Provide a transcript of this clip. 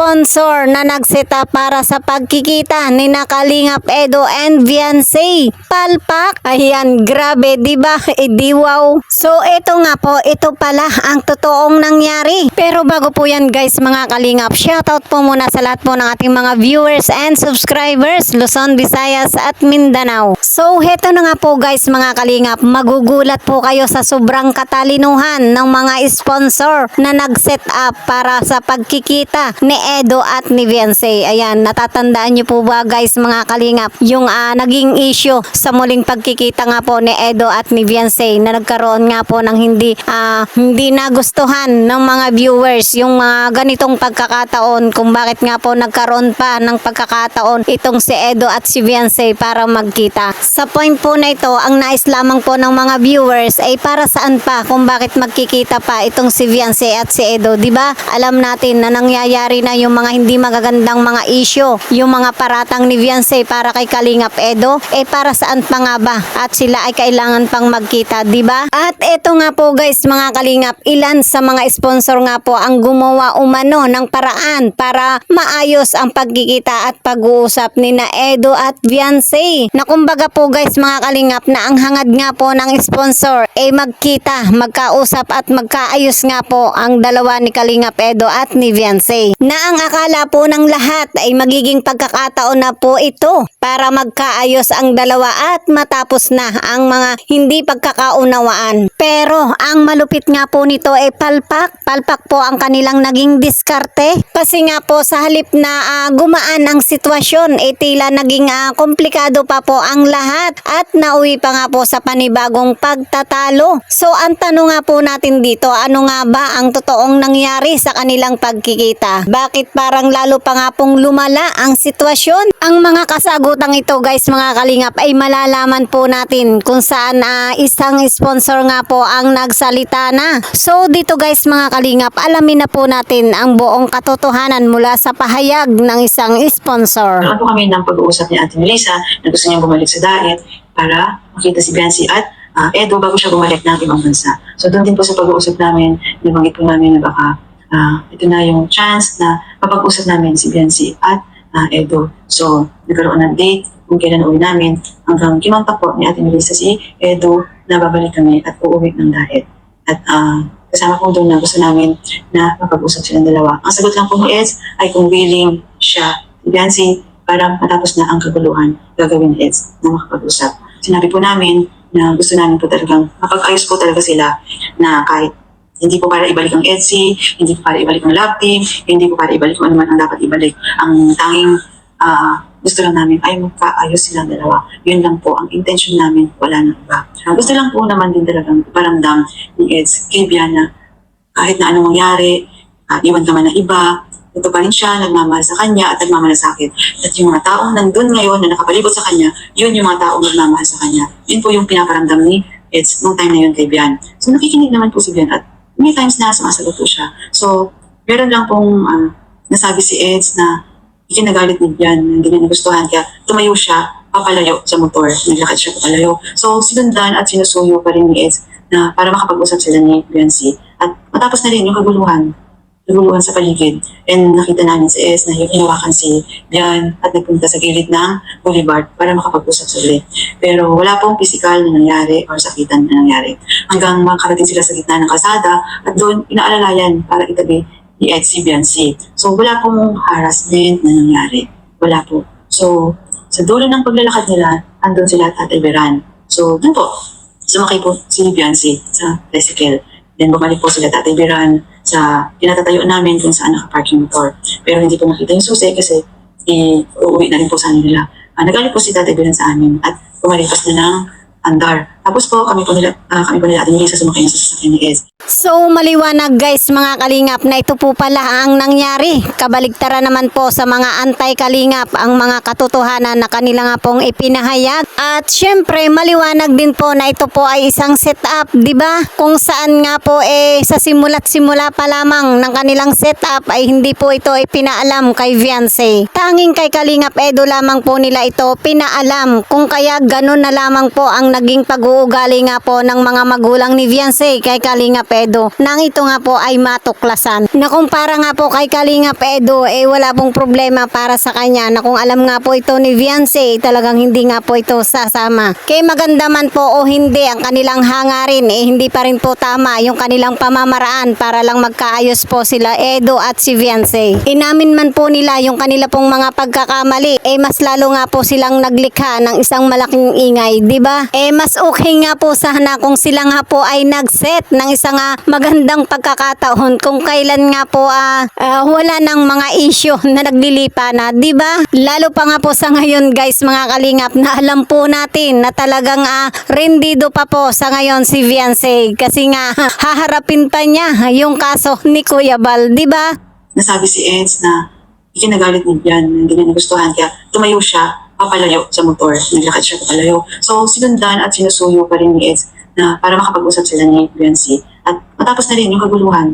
sponsor na nagseta para sa pagkikita ni Kalingap Edo and Viancy. Palpak. Ayan, grabe, diba? Di wow. So, ito nga po, ito pala ang totoong nangyari. Pero bago po yan guys, mga Kalingap, shoutout po muna sa lahat po ng ating mga viewers and subscribers, Luzon, Visayas at Mindanao. So, heto na nga po guys, mga Kalingap, magugulat po kayo sa sobrang katalinuhan ng mga sponsor na nag-set up para sa pagkikita ni Edo at ni Viancy. Ayan, natatandaan nyo po ba guys, mga Kalingap, yung naging issue sa muling pagkikita nga po ni Edo at ni Viancy na nagkaroon nga po ng hindi nagustuhan ng mga viewers yung mga ganitong pagkakataon, kung bakit nga po nagkaroon pa ng pagkakataon itong si Edo at si Viancy para magkita. Sa point po na ito, ang nais lamang po ng mga viewers ay para saan pa kung bakit magkikita pa itong si Viancy at si Edo, di ba? Alam natin na nangyayari na yung mga hindi magagandang mga issue, yung mga paratang ni Viancy para kay Kalingap Edo, para saan pa nga ba? At sila ay kailangan pang magkita, di ba? At ito nga po guys, mga Kalingap, ilan sa mga sponsor nga po ang gumawa umano ng paraan para maayos ang pagkikita at pag-uusap ni na Edo at Viancy. Na kumbaga po guys, mga Kalingap, na ang hangad nga po ng sponsor ay magkita, magkausap at magkaayos nga po ang dalawa ni Kalingap Edo at ni Viancy. Na ang akala po ng lahat ay magiging pagkakataon na po ito para magkaayos ang dalawa at matapos na ang mga hindi pagkakaunawaan. Pero ang malupit nga po nito ay palpak po ang kanilang naging diskarte. Kasi nga po sa halip na gumaan ang sitwasyon, tila naging komplikado pa po ang lahat at nauwi pa nga po sa panibagong pagtatalo. So ang tanong nga po natin dito, ano nga ba ang totoong nangyari sa kanilang pagkikita? Bakit parang lalo pa nga pong lumala ang sitwasyon? Ang mga kasagutang ito guys, mga Kalingap, ay malalaman po natin kung saan isang sponsor nga po ang nagsalita na. So dito guys, mga Kalingap, alamin na po natin ang buong katotohanan mula sa pahayag ng isang sponsor. Nakaroon po kami ng pag-uusap ni Ate Melissa na gusto niyang bumalik sa diet para makita si Viancy at Edo bago siya bumalik ng ibang bansa. So doon din po sa pag-uusap namin, nabanggit po namin na baka ito na yung chance na mapag-usap namin si Viancy at Edo. So nagkaroon ng date kung kailan uwi namin, hanggang kimontak po ni Ate Melissa si Edo na babalik kami at uuwi ng diet. At kasama po doon na gusto namin na mapag-usap silang dalawa. Ang sagot lang po ni Eds ay kung willing siya, si Viancy, para matapos na ang kaguluhan, gagawin ni Eds na makapag-usap. Sinabi po namin na gusto namin po talagang mapag-ayos po talaga sila, na kahit hindi po para ibalik ang EDSI, hindi po para ibalik ang love team, hindi po para ibalik kung ano man ang dapat ibalik. Ang tanging gusto lang namin ay magkaayos silang dalawa. Yun lang po ang intention namin, wala nang iba. Gusto lang po naman din talagang paramdam ni Eds kay Biana, kahit na anong mangyari, iwan naman ng iba, ito pa rin siya, nagmamahal sa kanya at nagmamahal sa akin. At yung mga taong nandun ngayon na nakapalibot sa kanya, yun yung mga taong nagmamahal sa kanya. Yun po yung pinaparamdam ni Eds nung time na yun kay Bian. So nakikinig naman po si Bian at may times na sumasagot po siya. So meron lang pong nasabi si Eds na ikinagalit ni Bian, hindi niya nagustuhan, kaya tumayo siya, papalayo sa motor, naglakad siya papalayo. So sinundan at sinusuyo pa rin ni Eds na para makapag-usap sila ni Viancy. At matapos na rin yung kaguluhan sa paligid. And nakita namin si Eds na hinawakan si Bian at nagpunta sa gilid ng boulevard para makapag-usap sila. Pero wala pong physical na nangyari or sakitan na nangyari. Hanggang makarating sila sa gitna ng kalsada at doon inaalalayan para itabi ni Eds si Viancy. So wala pong harassment na nangyari. Wala po. So sa dulo ng paglalakad nila, andun sila at Tatay Beran. So doon po, sumakay po si Viancy sa tricycle. Then bumalik po sila Tatay Beran sa pinatatayo namin kung saan nakaparking motor. Pero hindi po nakita yung susi kasi uuwi na rin po sa nila. Nagalit po si Tatay Beran sa amin at pumalipas na ng andar. Tapos po kami po nila Ate Melissa sumakay sa sasakyan ni Eds. So maliwanag guys, mga Kalingap, na ito po pala ang nangyari. Kabaligtaran naman po sa mga anti-Kalingap ang mga katotohanan na kanila nga pong ipinahayag. At syempre maliwanag din po na ito po ay isang setup, di ba? Kung saan nga po sa simula't simula pa lamang ng kanilang setup ay hindi po ito ipinaalam kay Viancy. Tanging kay Kalingap Edo lamang po nila ito pinaalam, kung kaya ganun na lamang po ang naging pag pag-uugali nga po ng mga magulang ni Fiancé kay Kalingap Edo nang ito nga po ay matuklasan. Na kumpara nga po kay Kalingap Edo wala pong problema para sa kanya na kung alam nga po ito ni Fiancé talagang hindi nga po ito sasama. Kay maganda man po o hindi ang kanilang hangarin hindi pa rin po tama yung kanilang pamamaraan para lang magkaayos po sila Edo at si Fiancé. Inamin man po nila yung kanila pong mga pagkakamali mas lalo nga po silang naglikha ng isang malaking ingay, di ba? Mas okay nga po sana kung sila nga po ay nag-set ng isang magandang pagkakataon kung kailan nga po wala ng mga issue na naglilipa na, di ba? Lalo pa nga po sa ngayon guys mga kalingap na alam po natin na talagang rendido pa po sa ngayon si Fiancé kasi nga haharapin pa niya yung kaso ni Kuya Bal, di ba? Nasabi si Eds na ikinagalit niya yan, hindi niya nagustuhan. Kaya tumayo siya, papalayo sa motor. Naglakad siya papalayo. So, sinundan at sinusuyo pa rin ni Eds na para makapag-usap sila ni Fiancé. At matapos na rin yung kaguluhan.